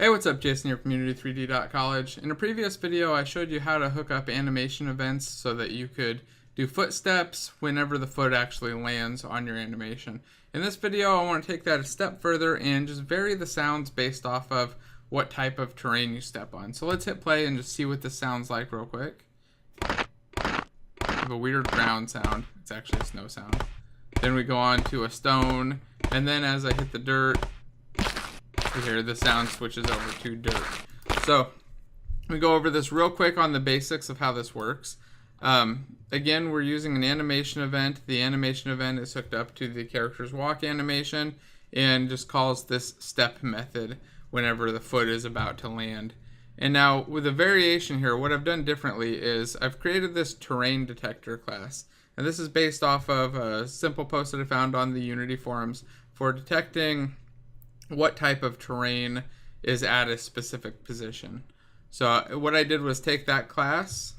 Hey, what's up? Jason here from Unity3D.College. In a previous video, I showed you how to hook up animation events so that you could do footsteps whenever the foot actually lands on your animation. In this video, I want to take that a step further and just vary the sounds based off of what type of terrain you step on. So let's hit play and just see what this sounds like real quick. I have a weird ground sound. It's actually a snow sound. Then we go on to a stone, and then as I hit the dirt, here the sound switches over to dirt. So we go over this real quick on the basics of how this works. Again, we're using an animation event. The animation event is hooked up to the character's walk animation and just calls this step method whenever the foot is about to land. And now with a variation here, what I've done differently is I've created this terrain detector class. And this is based off of a simple post that I found on the Unity forums for detecting what type of terrain is at a specific position. So what I did was take that class,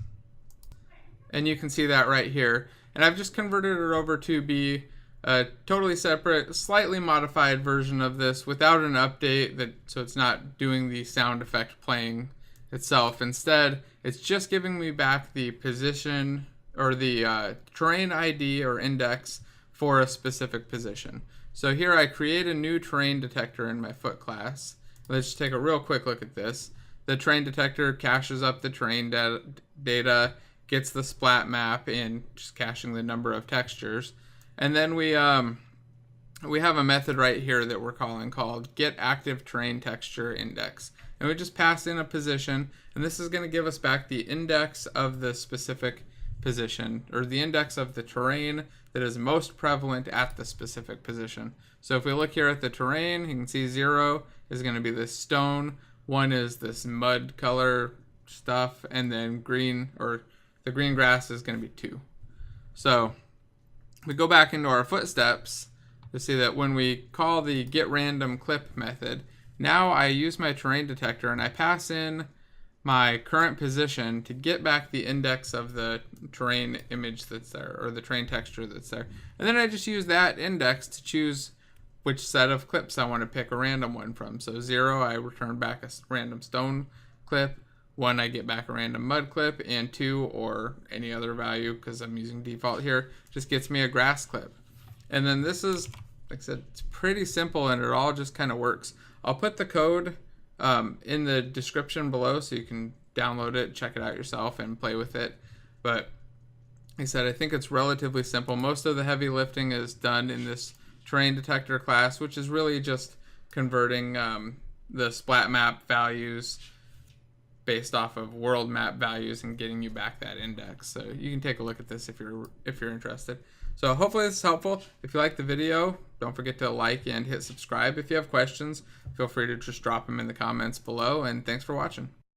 and you can see that right here, and I've just converted it over to be a totally separate, slightly modified version of this without an update, so it's not doing the sound effect playing itself. Instead, it's just giving me back the position or the terrain ID or index for a specific position. So here I create a new terrain detector in my foot class. Let's just take a real quick look at this. The terrain detector caches up the terrain data, gets the splat map, and just caching the number of textures. And then we have a method right here that we're calling called get active terrain texture index. And we just pass in a position, and this is going to give us back the index of the specific position, or the index of the terrain that is most prevalent at the specific position. So if we look here at the terrain, you can see 0 is going to be this stone, 1 is this mud color stuff, and then green, or the green grass, is going to be 2. So we go back into our footsteps to see that when we call the get random clip method, now I use my terrain detector and I pass in my current position to get back the index of the terrain image that's there, or the terrain texture that's there. And then I just use that index to choose which set of clips I want to pick a random one from. So 0, I return back a random stone clip. 1, I get back a random mud clip. And 2, or any other value, because I'm using default here, just gets me a grass clip. And then this is, like I said, it's pretty simple, and it all just kind of works. I'll put the code in the description below so you can download it, check it out yourself, and play with it. But like I said, I think it's relatively simple. Most of the heavy lifting is done in this terrain detector class, which is really just converting the splat map values based off of world map values and getting you back that index. So you can take a look at this if you're interested. So hopefully this is helpful. If you like the video, don't forget to like and hit subscribe. If you have questions, feel free to just drop them in the comments below, and thanks for watching.